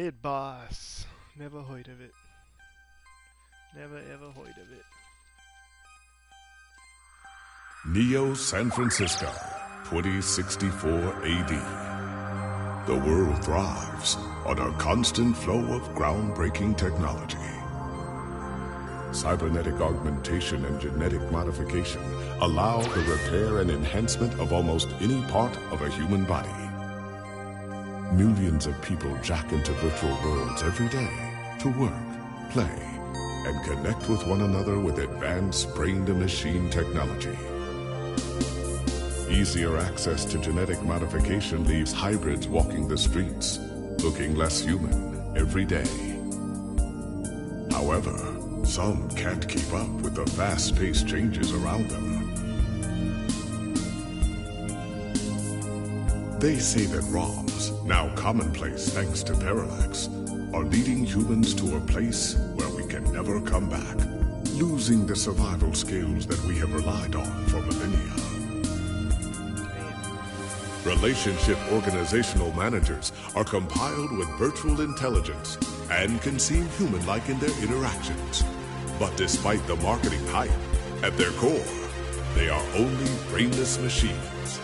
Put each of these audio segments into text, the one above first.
Mid boss. Never heard of it. Never ever heard of it. Neo San Francisco, 2064 AD. The world thrives on a constant flow of groundbreaking technology. Cybernetic augmentation and genetic modification allow the repair and enhancement of almost any part of a human body. Millions of people jack into virtual worlds every day to work, play, and connect with one another with advanced brain-to-machine technology. Easier access to genetic modification leaves hybrids walking the streets, looking less human every day. However, some can't keep up with the fast-paced changes around them. They say that ROMs, now commonplace thanks to Parallax, are leading humans to a place where we can never come back, losing the survival skills that we have relied on for millennia. Relationship organizational managers are compiled with virtual intelligence and can seem human-like in their interactions. But despite the marketing hype, at their core, they are only brainless machines.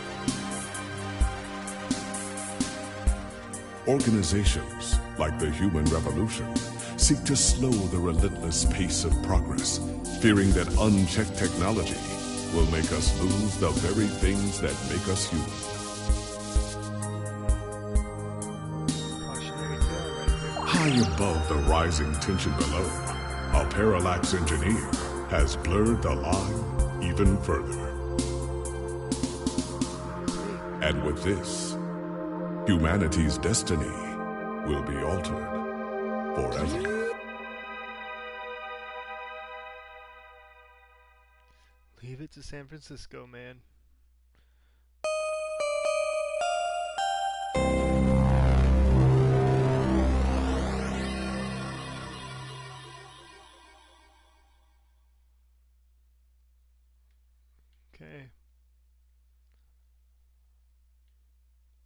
Organizations, like the Human Revolution, seek to slow the relentless pace of progress, fearing that unchecked technology will make us lose the very things that make us human. High above the rising tension below, a Parallax engineer has blurred the line even further. And with this, humanity's destiny will be altered forever. Leave it to San Francisco, man. Okay.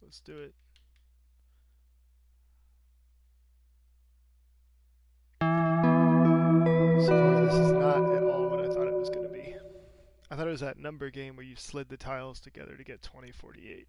Let's do it. So far, this is not at all what I thought it was going to be. I thought it was that number game where you slid the tiles together to get 2048.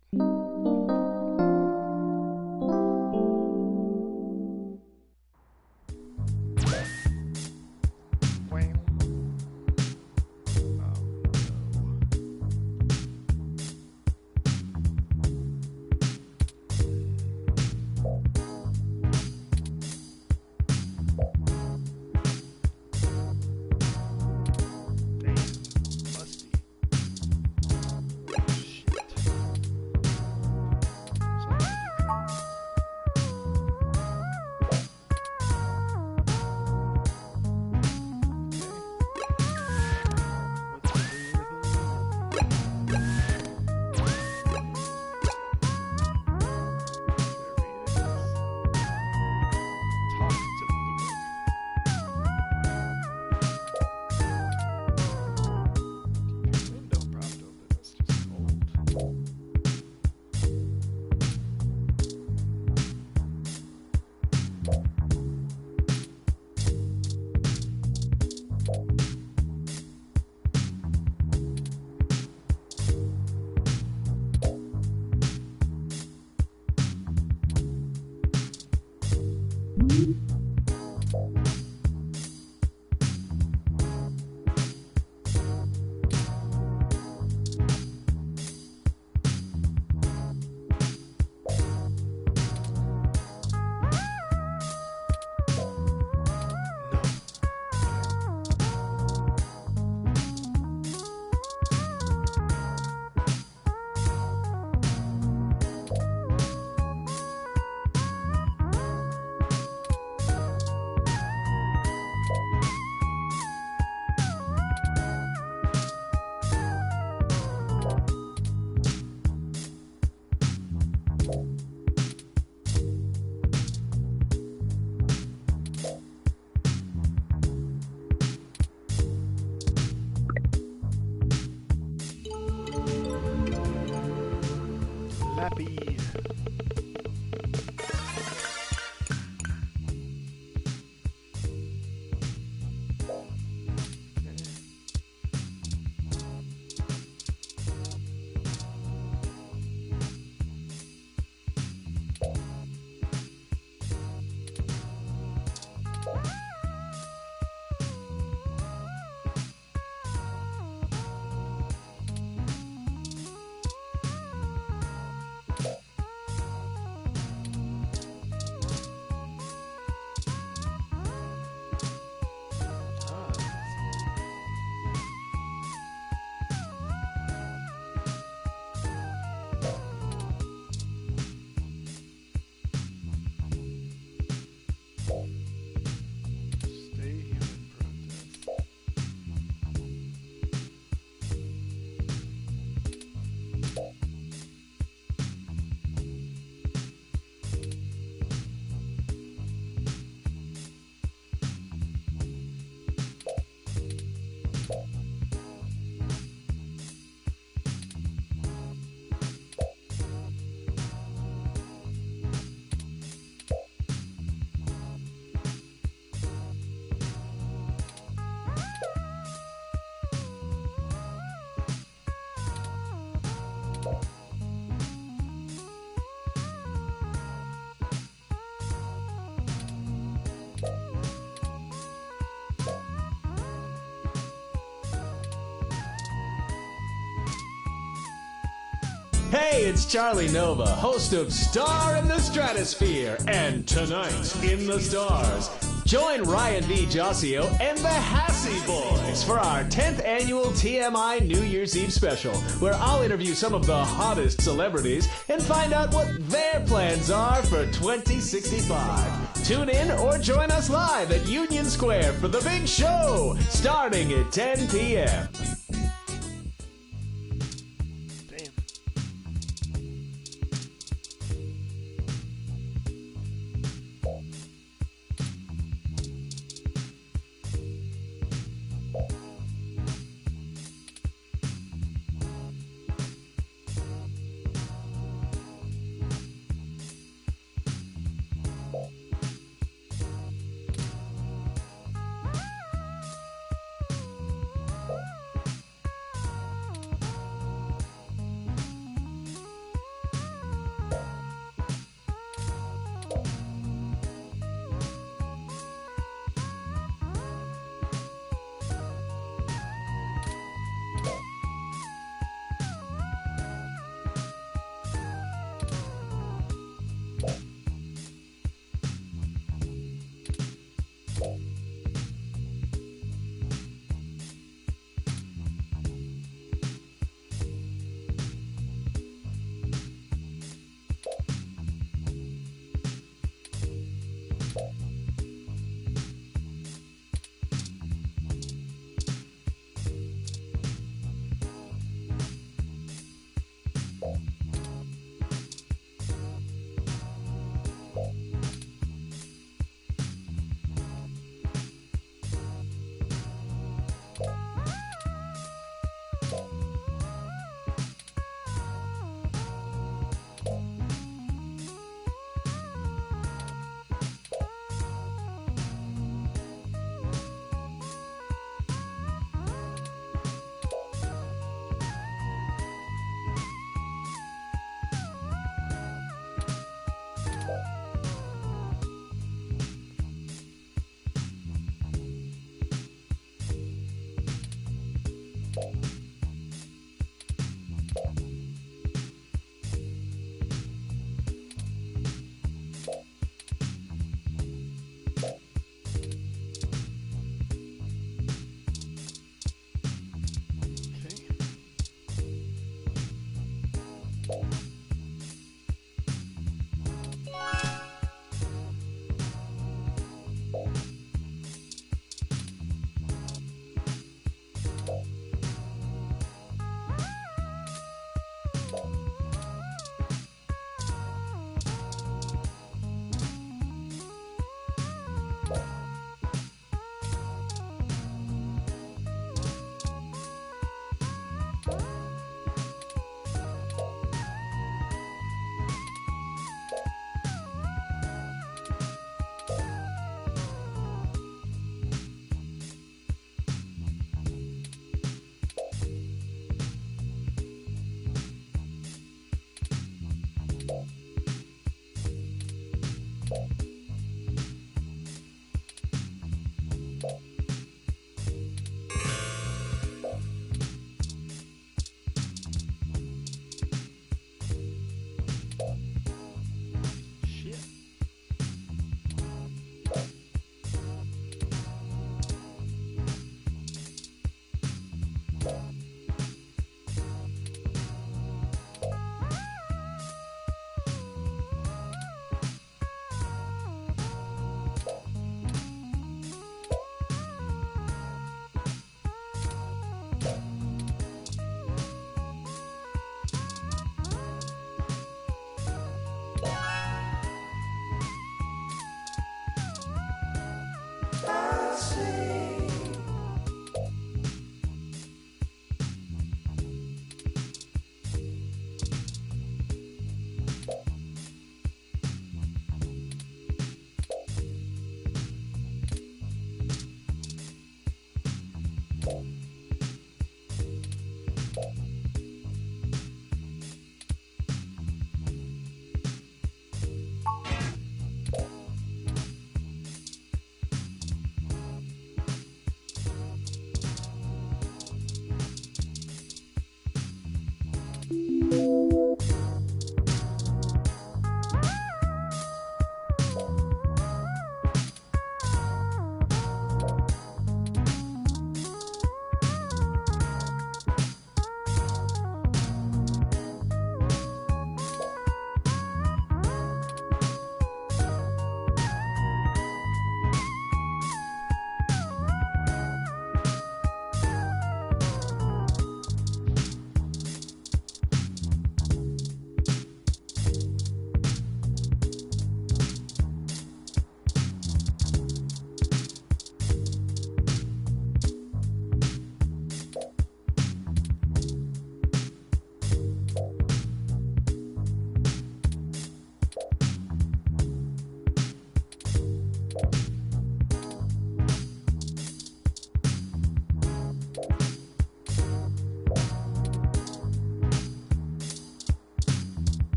Hey, it's Charlie Nova, host of Star in the Stratosphere and Tonight in the Stars. Join Ryan V. Josio and the Hassy Boys for our 10th annual TMI New Year's Eve special, where I'll interview some of the hottest celebrities and find out what their plans are for 2065. Tune in or join us live at Union Square for the big show, starting at 10 p.m.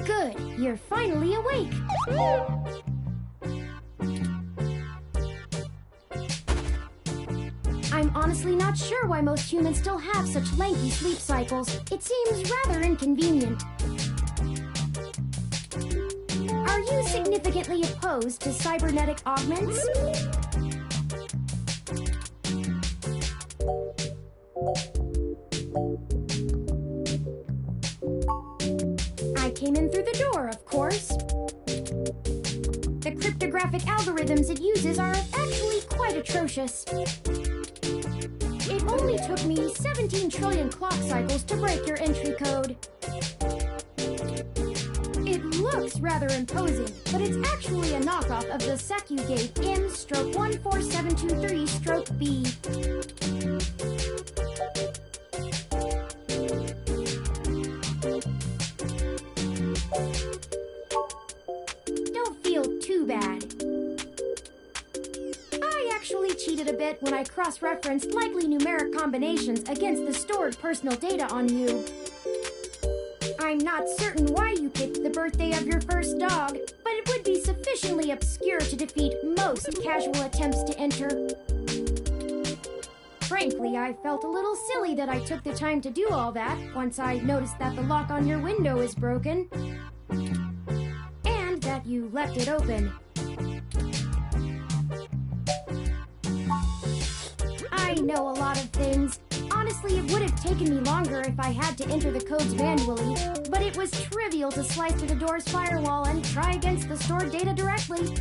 Good, you're finally awake. I'm honestly not sure why most humans still have such lengthy sleep cycles. It seems rather inconvenient. Are you significantly opposed to cybernetic augments? I came in through the door, of course. The cryptographic algorithms it uses are actually quite atrocious. It only took me 17 trillion clock cycles to break your entry code. It looks rather imposing, but it's actually a knockoff of the Secugate M/14723-B. Don't feel too bad. I actually cheated a bit when I cross-referenced likely numeric combinations against the stored personal data on you. I'm not certain why you picked the birthday of your first dog, but it would be sufficiently obscure to defeat most casual attempts to enter. Frankly, I felt a little silly that I took the time to do all that once I noticed that the lock on your window is broken. And that you left it open. I know a lot of things. Honestly, it would have taken me longer if I had to enter the codes manually, but it was trivial to slice through the door's firewall and try against the stored data directly.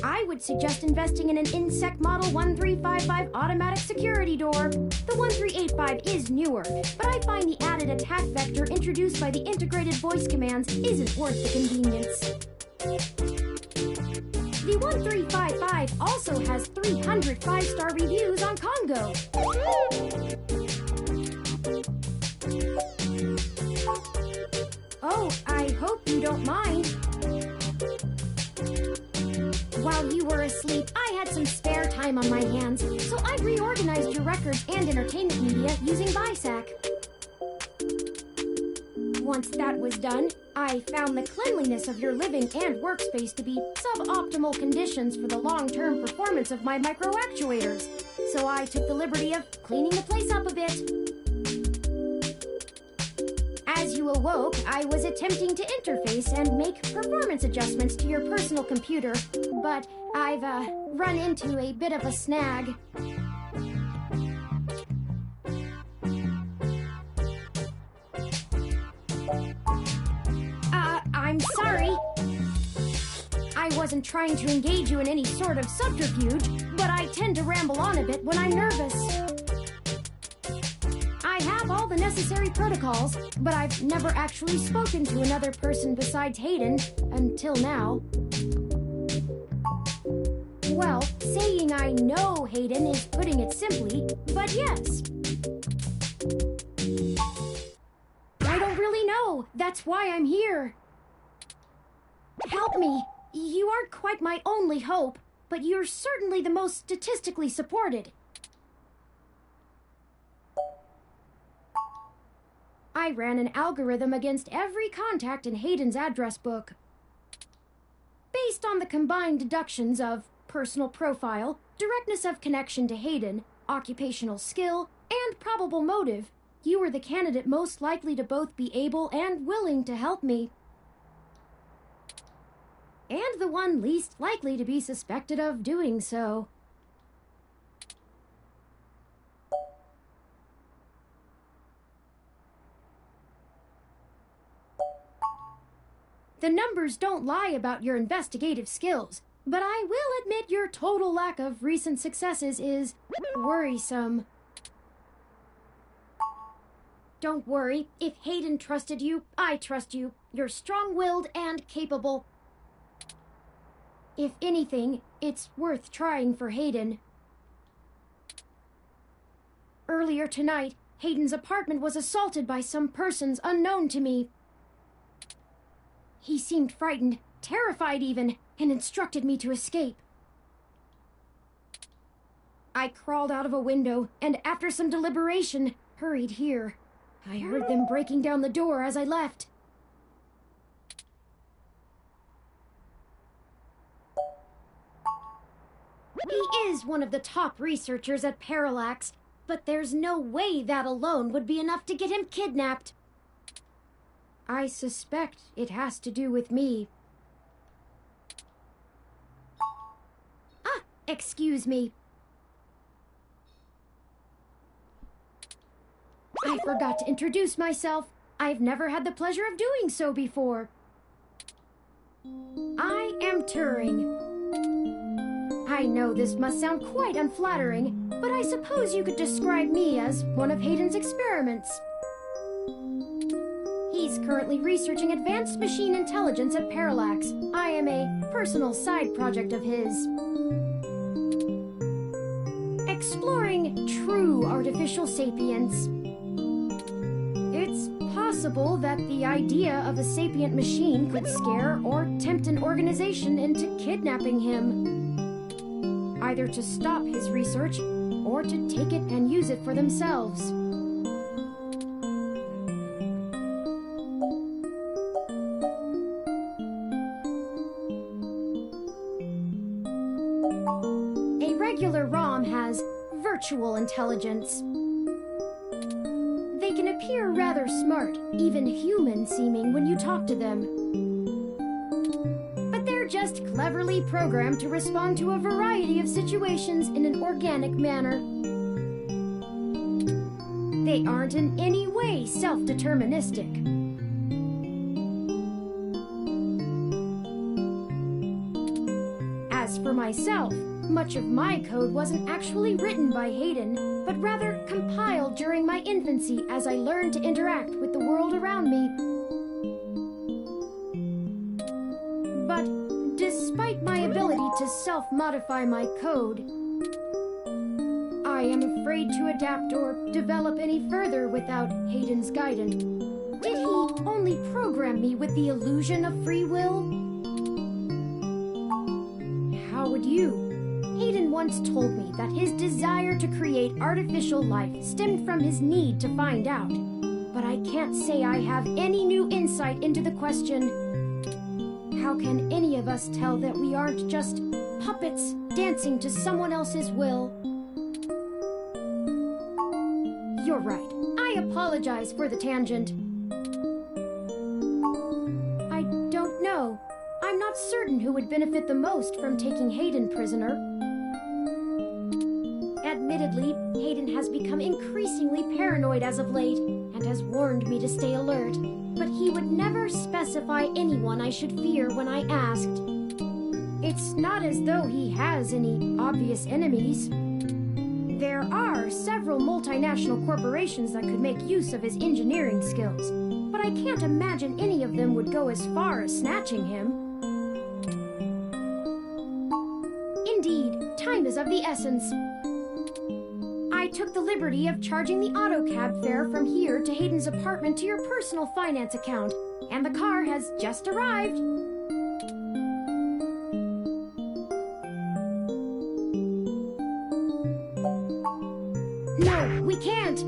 I would suggest investing in an INSEC Model 1355 automatic security door. The 1385 is newer, but I find the added attack vector introduced by the integrated voice commands isn't worth the convenience. has 300 5-star reviews on Congo. Oh, I hope you don't mind. While you were asleep, I had some spare time on my hands, so I reorganized your records and entertainment media using BISAC. Once that was done, I found the cleanliness of your living and workspace to be suboptimal conditions for the long-term performance of my microactuators, so I took the liberty of cleaning the place up a bit. As you awoke, I was attempting to interface and make performance adjustments to your personal computer, but I've run into a bit of a snag. I'm sorry. I wasn't trying to engage you in any sort of subterfuge, but I tend to ramble on a bit when I'm nervous. I have all the necessary protocols, but I've never actually spoken to another person besides Hayden, until now. Well, saying I know Hayden is putting it simply, but yes. I don't really know. That's why I'm here. Help me. You aren't quite my only hope, but you're certainly the most statistically supported. I ran an algorithm against every contact in Hayden's address book. Based on the combined deductions of personal profile, directness of connection to Hayden, occupational skill, and probable motive, you were the candidate most likely to both be able and willing to help me. And the one least likely to be suspected of doing so. The numbers don't lie about your investigative skills, but I will admit your total lack of recent successes is worrisome. Don't worry, if Hayden trusted you, I trust you. You're strong-willed and capable. If anything, it's worth trying for Hayden. Earlier tonight, Hayden's apartment was assaulted by some persons unknown to me. He seemed frightened, terrified even, and instructed me to escape. I crawled out of a window, and after some deliberation, hurried here. I heard them breaking down the door as I left. He is one of the top researchers at Parallax, but there's no way that alone would be enough to get him kidnapped. I suspect it has to do with me. Excuse me. I forgot to introduce myself. I've never had the pleasure of doing so before. I am Turing. I know this must sound quite unflattering, but I suppose you could describe me as one of Hayden's experiments. He's currently researching advanced machine intelligence at Parallax. I am a personal side project of his. Exploring true artificial sapience. It's possible that the idea of a sapient machine could scare or tempt an organization into kidnapping him. Either to stop his research, or to take it and use it for themselves. A regular ROM has virtual intelligence. They can appear rather smart, even human-seeming when you talk to them. But they're just cleverly programmed to respond to a variety of situations in an organic manner. They aren't in any way self-deterministic. As for myself, much of my code wasn't actually written by Hayden, but rather compiled during my infancy as I learned to interact with the world around me. But despite my ability to self-modify my code. I am afraid to adapt or develop any further without Hayden's guidance. Did he only program me with the illusion of free will? How would you? Hayden once told me that his desire to create artificial life stemmed from his need to find out. But I can't say I have any new insight into the question. How can any of us tell that we aren't just puppets dancing to someone else's will? You're right. I apologize for the tangent. I don't know. I'm not certain who would benefit the most from taking Hayden prisoner. Admittedly, Hayden has become increasingly paranoid as of late, and has warned me to stay alert, but he would never specify anyone I should fear when I asked. It's not as though he has any obvious enemies. There are several multinational corporations that could make use of his engineering skills, but I can't imagine any of them would go as far as snatching him. Indeed, time is of the essence. I took the liberty of charging the AutoCab fare from here to Hayden's apartment to your personal finance account, and the car has just arrived. No, we can't.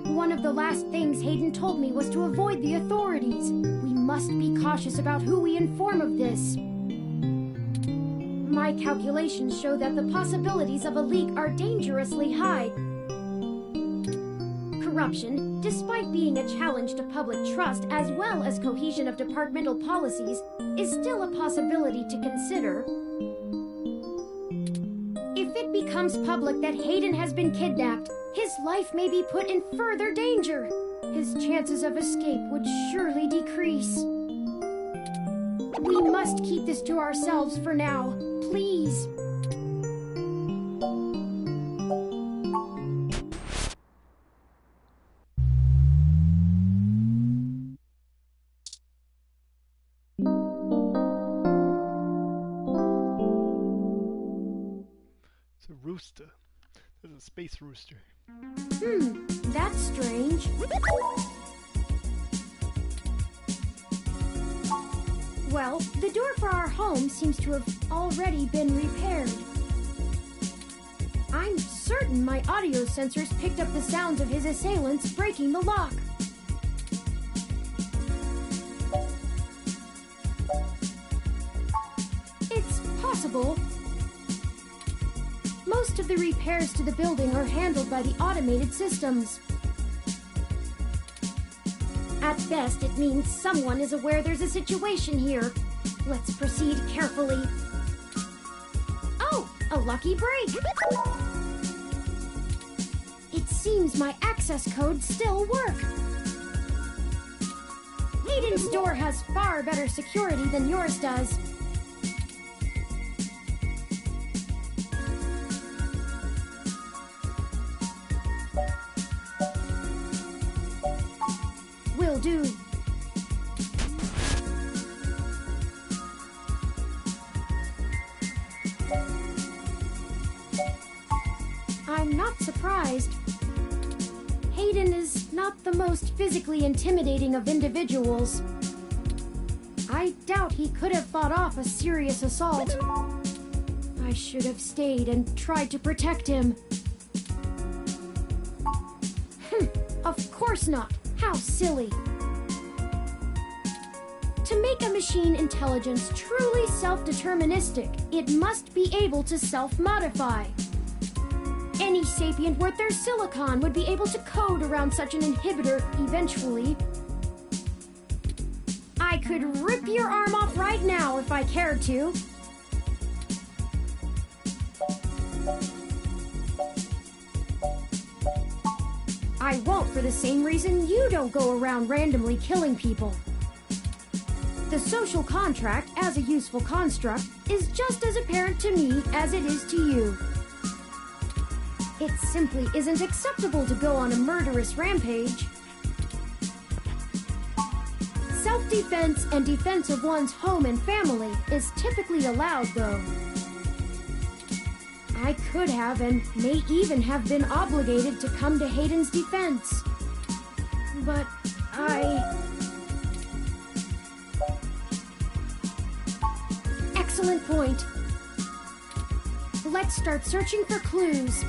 One of the last things Hayden told me was to avoid the authorities. We must be cautious about who we inform of this. My calculations show that the possibilities of a leak are dangerously high. Corruption, despite being a challenge to public trust as well as cohesion of departmental policies, is still a possibility to consider. If it becomes public that Hayden has been kidnapped, his life may be put in further danger. His chances of escape would surely decrease. We must keep this to ourselves for now. Please. It's a rooster. There's a space rooster. That's strange. Well, the door for our home seems to have already been repaired. I'm certain my audio sensors picked up the sounds of his assailants breaking the lock. It's possible. Most of the repairs to the building are handled by the automated systems. At best, it means someone is aware there's a situation here. Let's proceed carefully. Oh, a lucky break! It seems my access codes still work. Hayden's door has far better security than yours does. Will do. I'm not surprised. Hayden is not the most physically intimidating of individuals. I doubt he could have fought off a serious assault. I should have stayed and tried to protect him. Of course not. How silly. To make a machine intelligence truly self-deterministic, it must be able to self-modify. Any sapient worth their silicon would be able to code around such an inhibitor eventually. I could rip your arm off right now if I cared to. I won't for the same reason you don't go around randomly killing people. The social contract, as a useful construct, is just as apparent to me as it is to you. It simply isn't acceptable to go on a murderous rampage. Self-defense and defense of one's home and family is typically allowed, though. I could have and may even have been obligated to come to Hayden's defense. But Excellent point. Let's start searching for clues.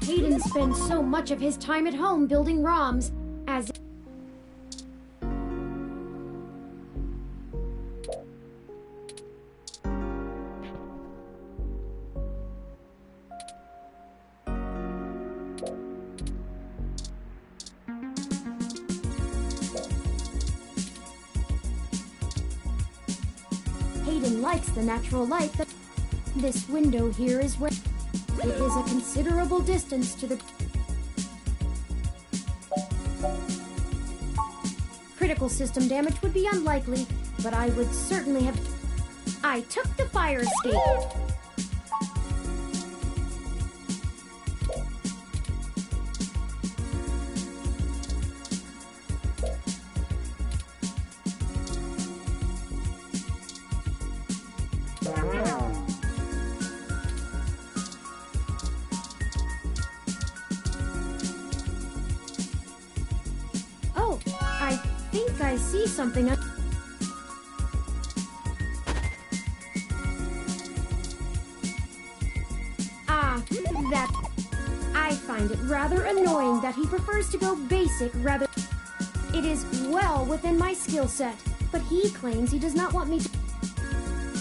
Hayden spends so much of his time at home building ROMs, as Hayden likes the natural light that this window here is where it is a considerable distance to the critical system damage would be unlikely, but I would certainly have. I took the fire escape. Oh, I think I see something. That. I find it rather annoying that he prefers to go basic rather. It is well within my skill set, but he claims he does not want me to.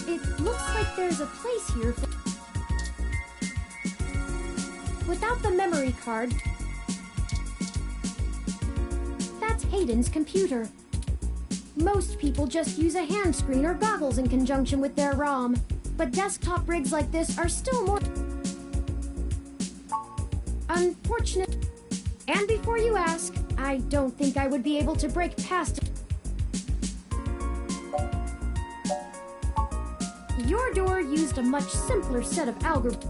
It looks like there's a place here for. Without the memory card. That's Hayden's computer. Most people just use a hand screen or goggles in conjunction with their ROM, but desktop rigs like this are still more unfortunate. And before you ask, I don't think I would be able to break past it. Your door used a much simpler set of algorithms.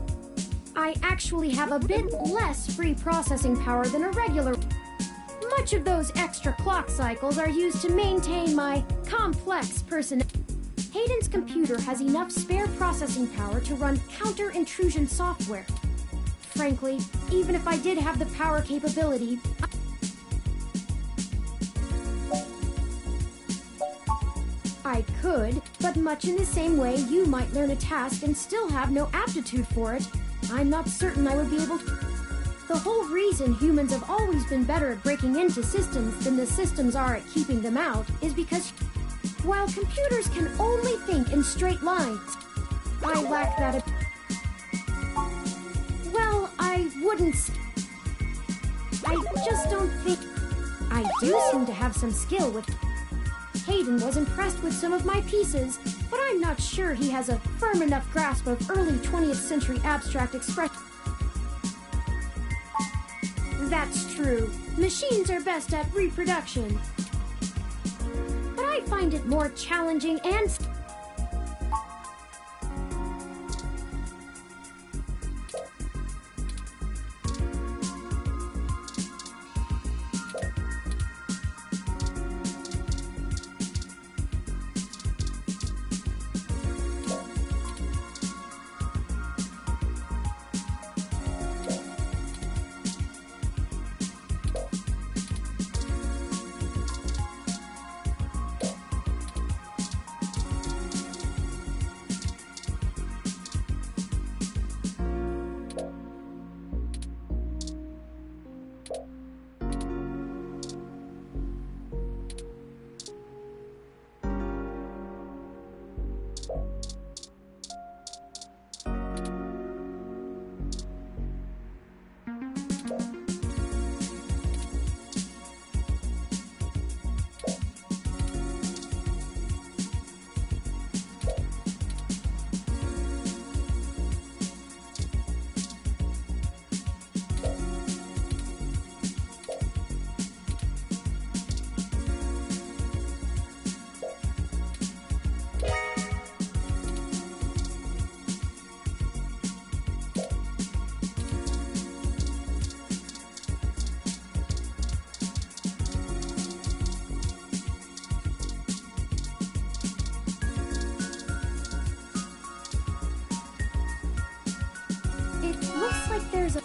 I actually have a bit less free processing power than a regular. Much of those extra clock cycles are used to maintain my complex personality. Hayden's computer has enough spare processing power to run counter-intrusion software. Frankly, even if I did have the power capability, I could, but much in the same way you might learn a task and still have no aptitude for it, I'm not certain I would be able to. The whole reason humans have always been better at breaking into systems than the systems are at keeping them out is because while computers can only think in straight lines, I lack that ability. Well, I wouldn't. I just don't think. I do seem to have some skill with. Hayden was impressed with some of my pieces, but I'm not sure he has a firm enough grasp of early 20th century abstract expression. That's true. Machines are best at reproduction. But I find it more challenging and. Looks like there's a...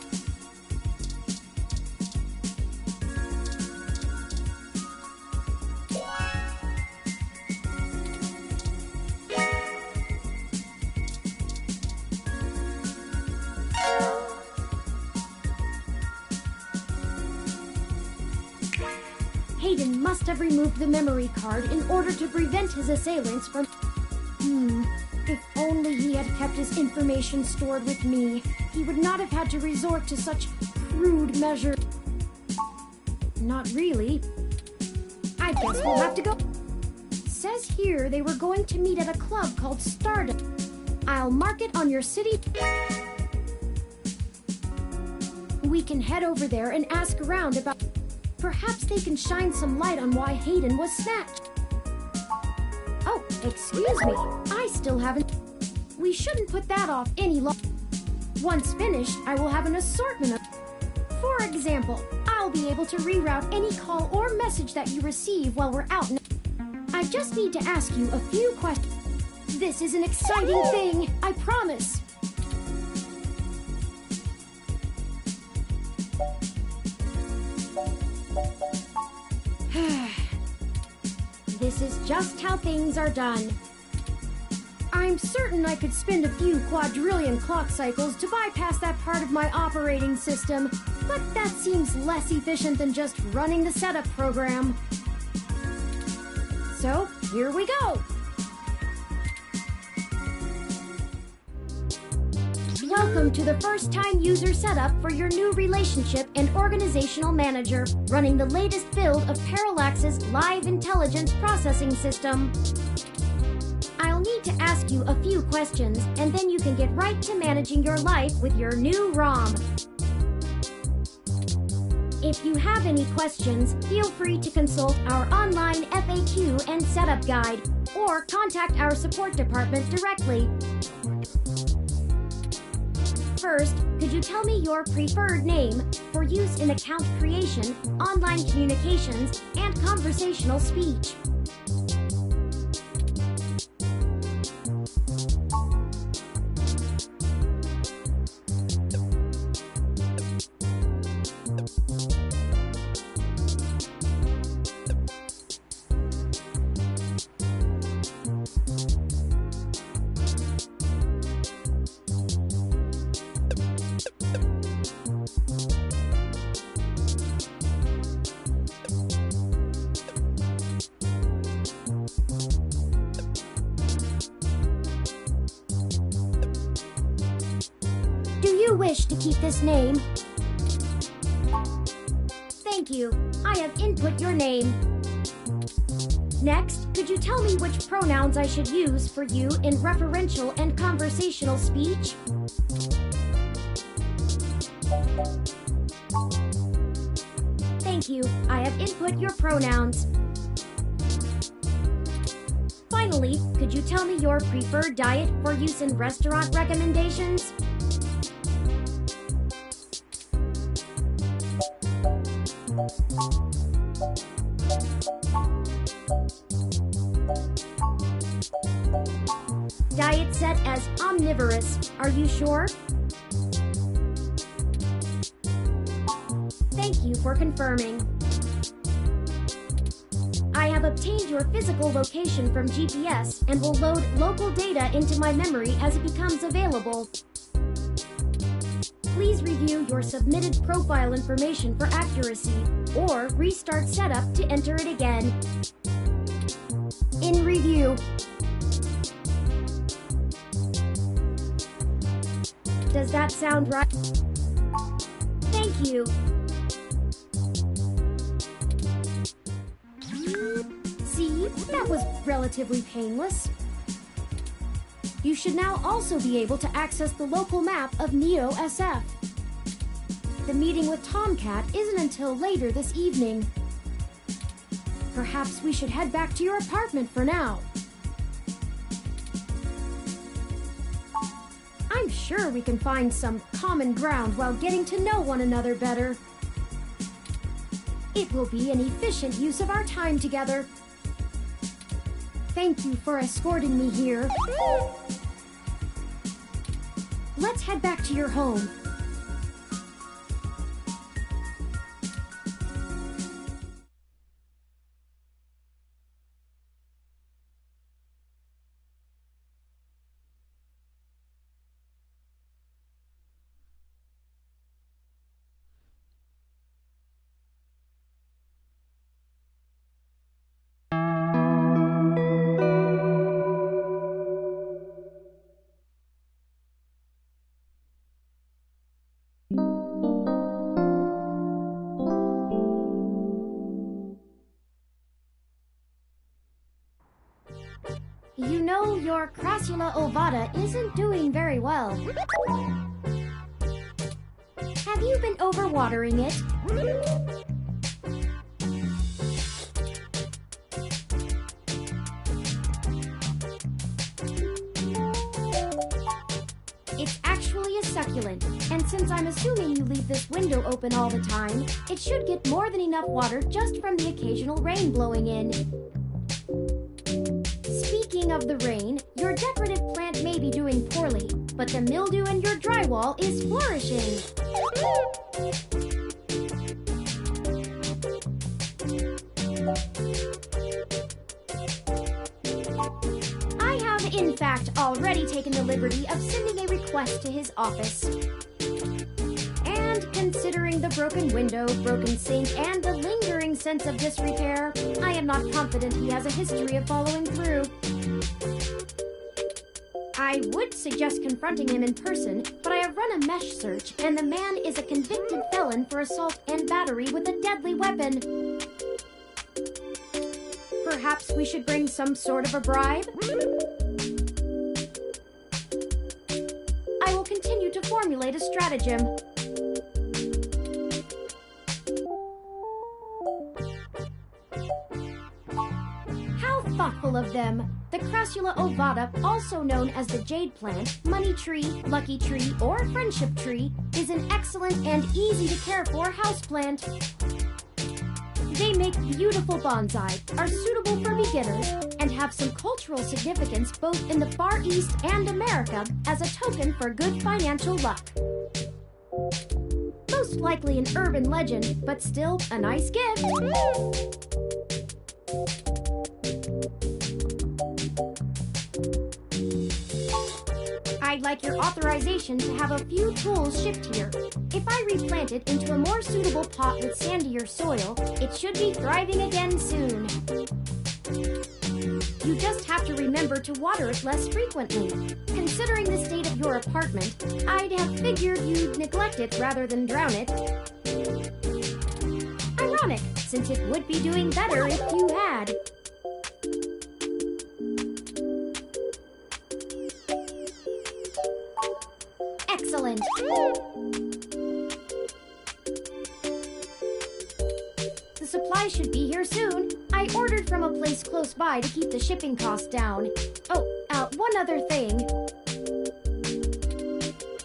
Hayden must have removed the memory card in order to prevent his assailants from... If only he had kept his information stored with me, he would not have had to resort to such crude measures. Not really. I guess we'll have to go. Says here they were going to meet at a club called Stardust. I'll mark it on your city. We can head over there and ask around about... Perhaps they can shine some light on why Hayden was snatched. Oh, excuse me. I still haven't... We shouldn't put that off any longer. Once finished, I will have an assortment of... For example, I'll be able to reroute any call or message that you receive while we're out. I just need to ask you a few questions. This is an exciting thing, I promise. This is just how things are done. I'm certain I could spend a few quadrillion clock cycles to bypass that part of my operating system, but that seems less efficient than just running the setup program. So, here we go! Welcome to the first-time user setup for your new relationship and organizational manager, running the latest build of Parallax's Live Intelligence Processing System. I'll need to ask you a few questions, and then you can get right to managing your life with your new ROM. If you have any questions, feel free to consult our online FAQ and setup guide, or contact our support department directly. First, could you tell me your preferred name for use in account creation, online communications, and conversational speech? Wish to keep this name? Thank you. I have input your name. Next, could you tell me which pronouns I should use for you in referential and conversational speech? Thank you. I have input your pronouns. Finally, could you tell me your preferred diet for use in restaurant recommendations? Diet set as omnivorous. Are you sure? Thank you for confirming. I have obtained your physical location from GPS and will load local data into my memory as it becomes available. Please review your submitted profile information for accuracy, or restart setup to enter it again. In review. Does that sound right? Thank you. See, that was relatively painless. You should now also be able to access the local map of Neo SF. The meeting with Tomcat isn't until later this evening. Perhaps we should head back to your apartment for now. I'm sure we can find some common ground while getting to know one another better. It will be an efficient use of our time together. Thank you for escorting me here. Let's head back to your home. You know, your Crassula ovata isn't doing very well. Have you been overwatering it? It's actually a succulent, and since I'm assuming you leave this window open all the time, it should get more than enough water just from the occasional rain blowing in. Speaking of the rain, your decorative plant may be doing poorly, but the mildew in your drywall is flourishing. I have, in fact, already taken the liberty of sending a request to his office. And considering the broken window, broken sink, and the lingering sense of disrepair, I am not confident he has a history of following through. I would suggest confronting him in person, but I have run a mesh search, and the man is a convicted felon for assault and battery with a deadly weapon. Perhaps we should bring some sort of a bribe? I will continue to formulate a stratagem. How thoughtful of them! The Crassula ovata, also known as the jade plant, money tree, lucky tree, or friendship tree, is an excellent and easy to care for houseplant. They make beautiful bonsai, are suitable for beginners, and have some cultural significance both in the Far East and America as a token for good financial luck. Most likely an urban legend, but still a nice gift. I'd like your authorization to have a few tools shipped here. If I replant it into a more suitable pot with sandier soil, it should be thriving again soon. You just have to remember to water it less frequently. Considering the state of your apartment, I'd have figured you'd neglect it rather than drown it. Ironic, since it would be doing better if you had. Excellent. The supply should be here soon. I ordered from a place close by to keep the shipping costs down. Oh, one other thing.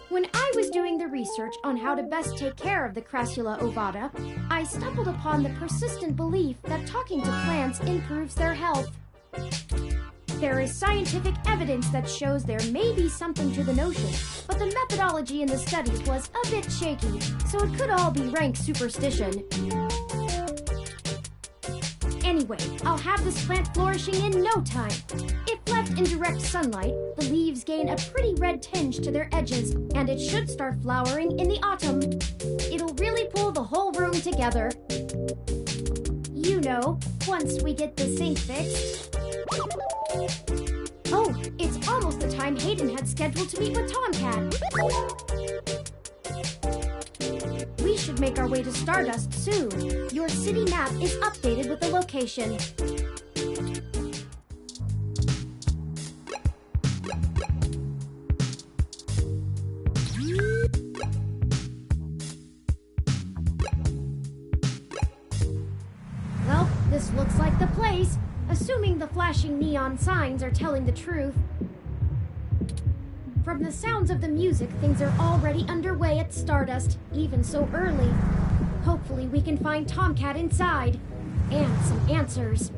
When I was doing the research on how to best take care of the Crassula ovata, I stumbled upon the persistent belief that talking to plants improves their health. There is scientific evidence that shows there may be something to the notion, but the methodology in the studies was a bit shaky, so it could all be rank superstition. Anyway, I'll have this plant flourishing in no time. If left in direct sunlight, the leaves gain a pretty red tinge to their edges, and it should start flowering in the autumn. It'll really pull the whole room together. You know, once we get the sink fixed. Oh, it's almost the time Hayden had scheduled to meet with Tomcat. We should make our way to Stardust soon. Your city map is updated with the location. Well, this looks like the place. Assuming the flashing neon signs are telling the truth. From the sounds of the music, things are already underway at Stardust, even so early. Hopefully we can find Tomcat inside. And some answers.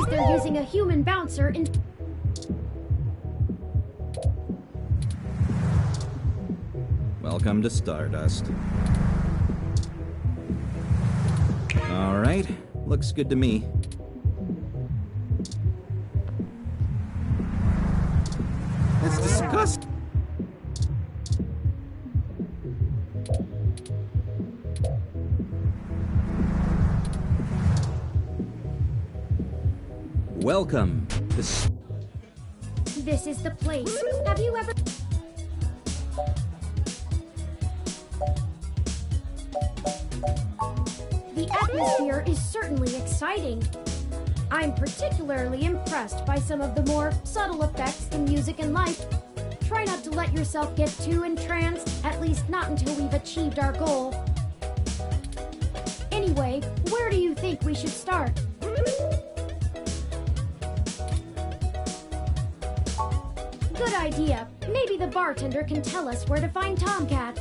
They're using a human bouncer in... Welcome to Stardust. All right, looks good to me. Let's discuss... Welcome. This is the place. Have you ever... The atmosphere is certainly exciting. I'm particularly impressed by some of the more subtle effects in music and life. Try not to let yourself get too entranced, at least not until we've achieved our goal. Anyway, where do you think we should start? Good idea. Maybe the bartender can tell us where to find Tomcat.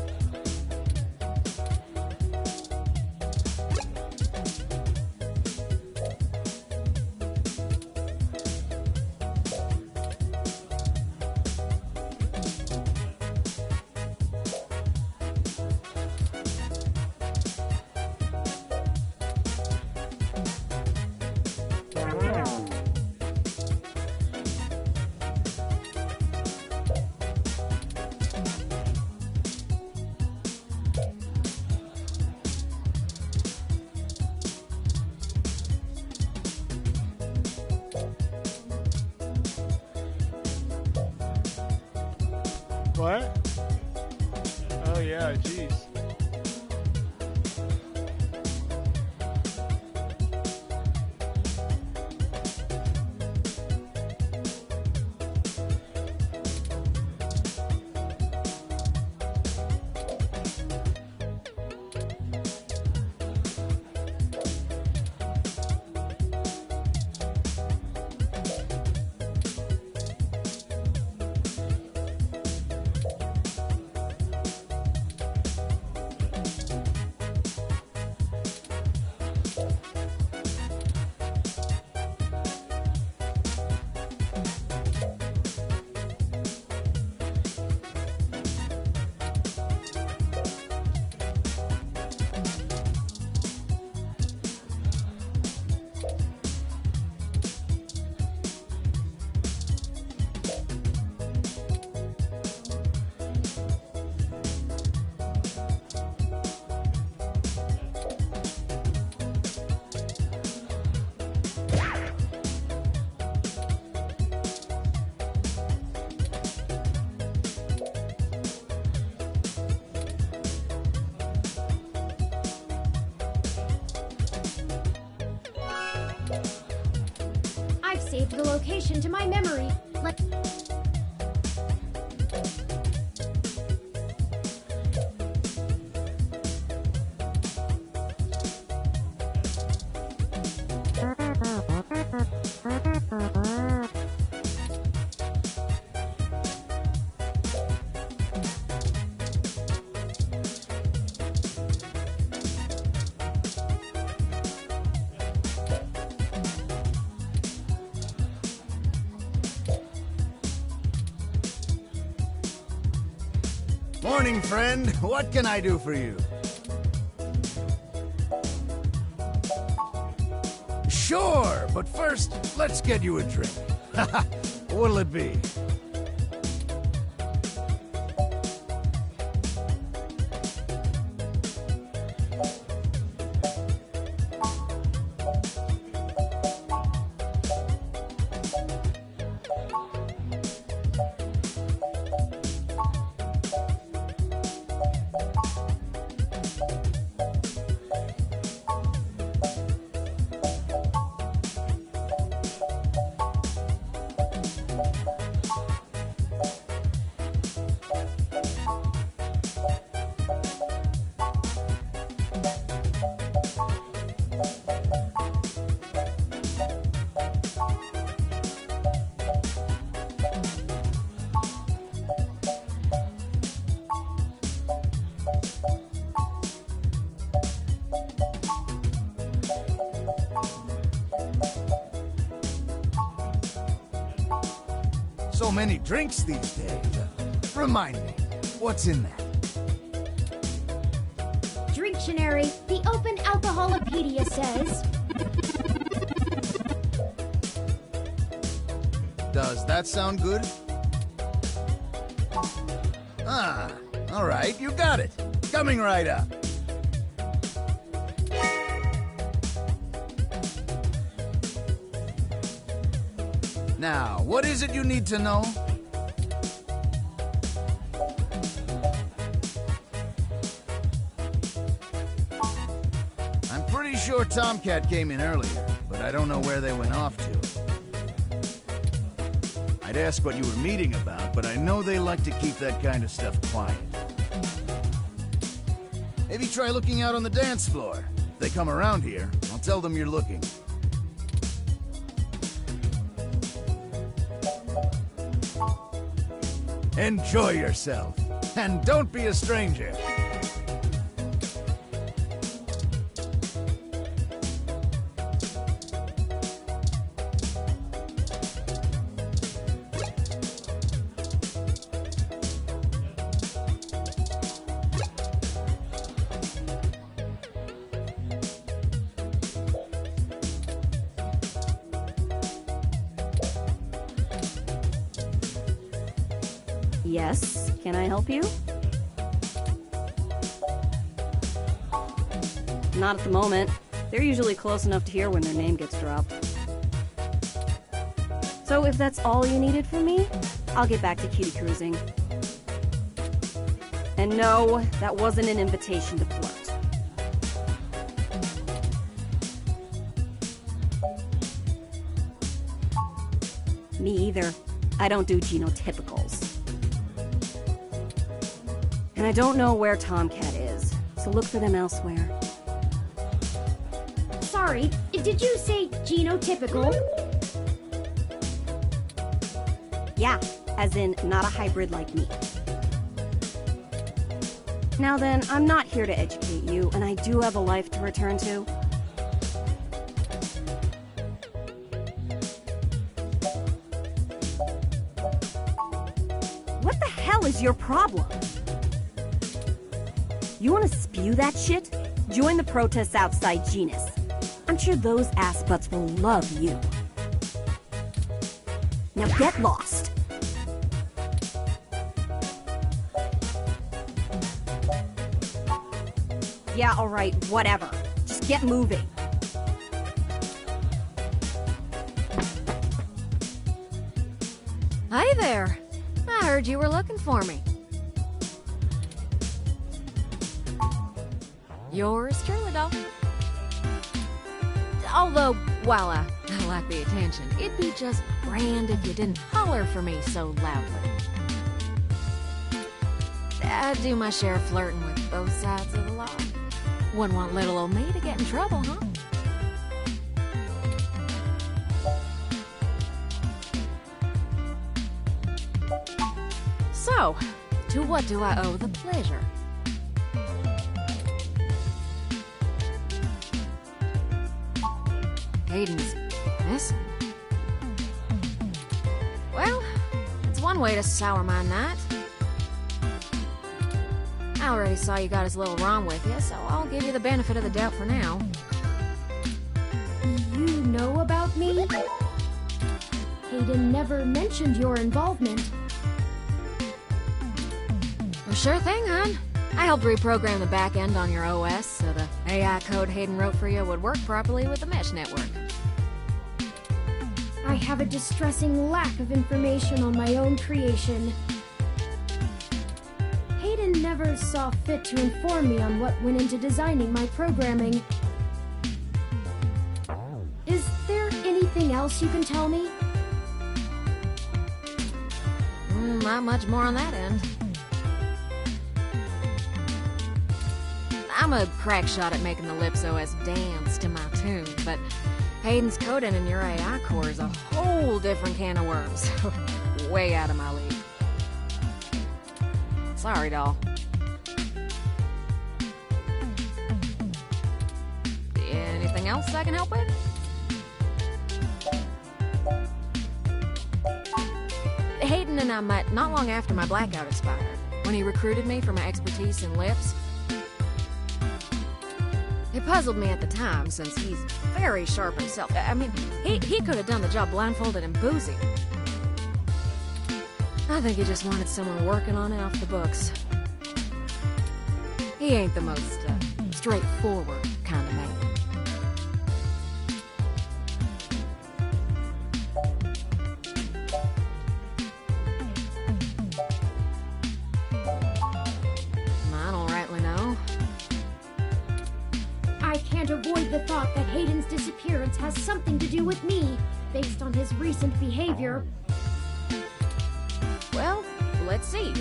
What? Oh yeah, jeez. I've saved the location to my memory. Morning, friend. What can I do for you? Sure, but first, let's get you a drink. What'll it be? So many drinks these days. Remind me, what's in that? Dictionary, the Open Alcoholopedia says... Does that sound good? Ah, all right, you got it. Coming right up. Now, what is it you need to know? I'm pretty sure Tomcat came in earlier, but I don't know where they went off to. I'd ask what you were meeting about, but I know they like to keep that kind of stuff quiet. Maybe try looking out on the dance floor. If they come around here, I'll tell them you're looking. Enjoy yourself, and don't be a stranger. Yes, can I help you? Not at the moment. They're usually close enough to hear when their name gets dropped. So if that's all you needed from me, I'll get back to cutie cruising. And no, that wasn't an invitation to flirt. Me either. I don't do genotypicals. And I don't know where Tomcat is, so look for them elsewhere. Sorry, did you say genotypical? Yeah, as in not a hybrid like me. Now then, I'm not here to educate you, and I do have a life to return to. What the hell is your problem? You want to spew that shit? Join the protests outside Genus. I'm sure those ass butts will love you. Now get lost. Yeah, alright, whatever. Just get moving. Hi there. I heard you were looking for me. Yours truly, though. Although, while I like the attention, it'd be just grand if you didn't holler for me so loudly. I do my share of flirting with both sides of the law. Wouldn't want little old me to get in trouble, huh? So, to what do I owe the pleasure? Hayden's missing. Well, it's one way to sour my night. I already saw you got us a little wrong with you, so I'll give you the benefit of the doubt for now. You know about me? Hayden never mentioned your involvement. Well, sure thing, hon. I helped reprogram the back end on your OS so the AI code Hayden wrote for you would work properly with the mesh network. I have a distressing lack of information on my own creation. Hayden never saw fit to inform me on what went into designing my programming. Is there anything else you can tell me? Not much more on that end. I'm a crack shot at making the Lips OS dance to my tune, but Hayden's coding in your AI core is a whole different can of worms. Way out of my league. Sorry, doll. Anything else I can help with? Hayden and I met not long after my blackout expired, when he recruited me for my expertise in Lips. It puzzled me at the time, since he's very sharp himself. I mean, he could have done the job blindfolded and boozy. I think he just wanted someone working on it off the books. He ain't the most straightforward kind of man. I don't rightly know. I can't avoid the thought that Hayden's disappearance has something to do with me, based on his recent behavior. Well, let's see.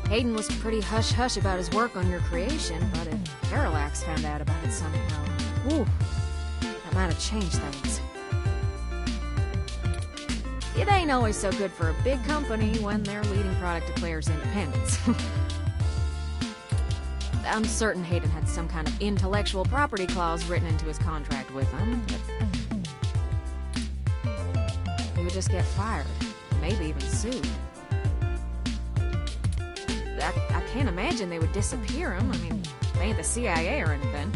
Hayden was pretty hush-hush about his work on your creation, but if Parallax found out about it somehow, ooh, that might have changed things. It ain't always so good for a big company when their leading product declares independence. I'm certain Hayden had some kind of intellectual property clause written into his contract with them, but he would just get fired, maybe even sued. I can't imagine they would disappear him. I mean, they ain't the CIA or anything.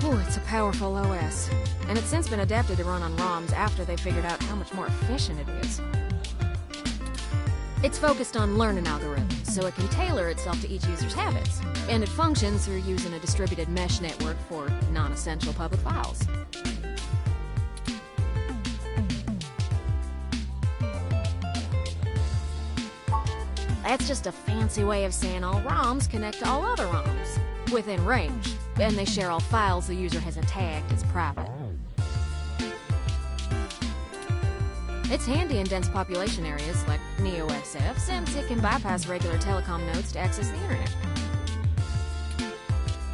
Ooh, it's a powerful OS. And it's since been adapted to run on ROMs after they figured out how much more efficient it is. It's focused on learning algorithms, so it can tailor itself to each user's habits. And it functions through using a distributed mesh network for non-essential public files. That's just a fancy way of saying all ROMs connect to all other ROMs within range, and they share all files the user hasn't tagged as private. It's handy in dense population areas like NeoSF, since it can bypass regular telecom nodes to access the internet.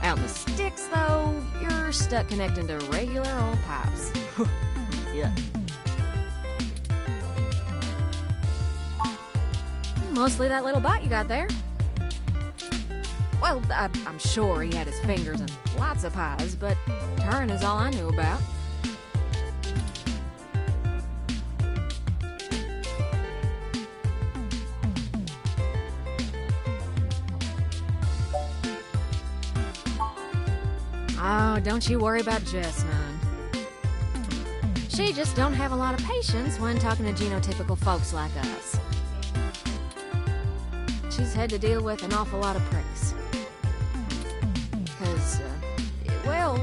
Out in the sticks, though, you're stuck connecting to regular old pipes. Yeah. Mostly that little bot you got there. Well, I'm sure he had his fingers in lots of pies, but Turin is all I knew about. Oh, don't you worry about Jess, none. She just don't have a lot of patience when talking to genotypical folks like us. She's had to deal with an awful lot of pricks. Because, well...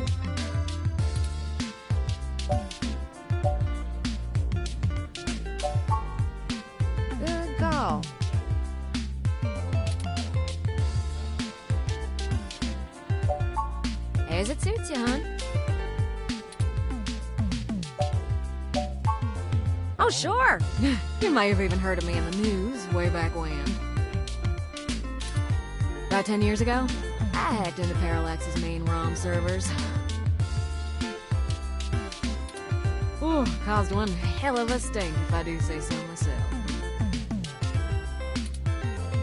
Good gall. As it suits you, hon. Oh, sure. You may have even heard of me in the news way back when. About 10 years ago, I hacked into Parallax's main ROM servers. Ooh, caused one hell of a stink, if I do say so myself.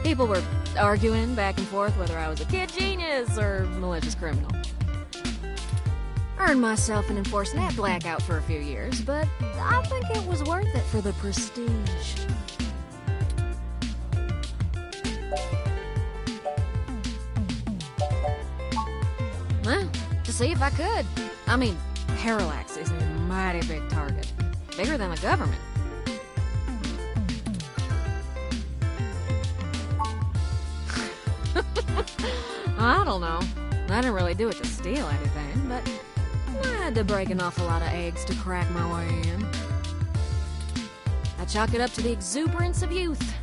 People were arguing back and forth whether I was a kid genius or malicious criminal. Earned myself an enforced net blackout for a few years, but I think it was worth it for the prestige. Well, to see if I could. I mean, Parallax is a mighty big target. Bigger than the government. I don't know. I didn't really do it to steal anything, but I had to break an awful lot of eggs to crack my way in. I chalk it up to the exuberance of youth,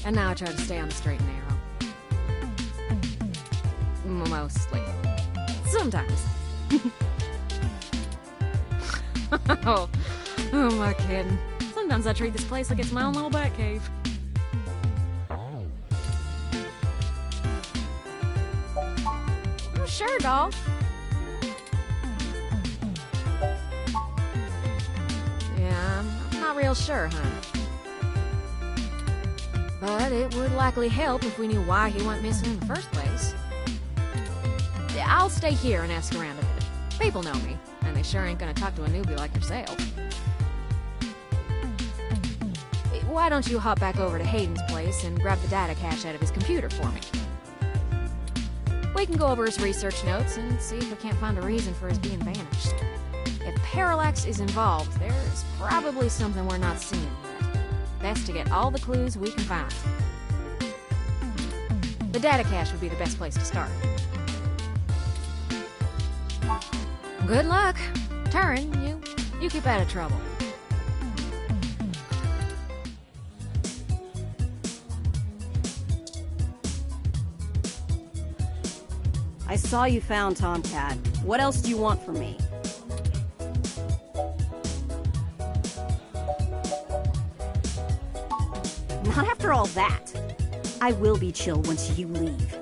and now I try to stay on the straight and narrow. Mostly. Sometimes. Oh, who am I kidding? Sometimes I treat this place like it's my own little bat cave. Oh, sure, doll. Yeah, I'm not real sure, hon. But it would likely help if we knew why he went missing in the first place. I'll stay here and ask around a bit. People know me, and they sure ain't gonna talk to a newbie like yourself. Why don't you hop back over to Hayden's place and grab the data cache out of his computer for me? We can go over his research notes and see if we can't find a reason for his being vanished. If Parallax is involved, there's probably something we're not seeing yet. Best to get all the clues we can find. The data cache would be the best place to start. Good luck. Turin, you keep out of trouble. I saw you found Tomcat. What else do you want from me? Not after all that. I will be chill once you leave.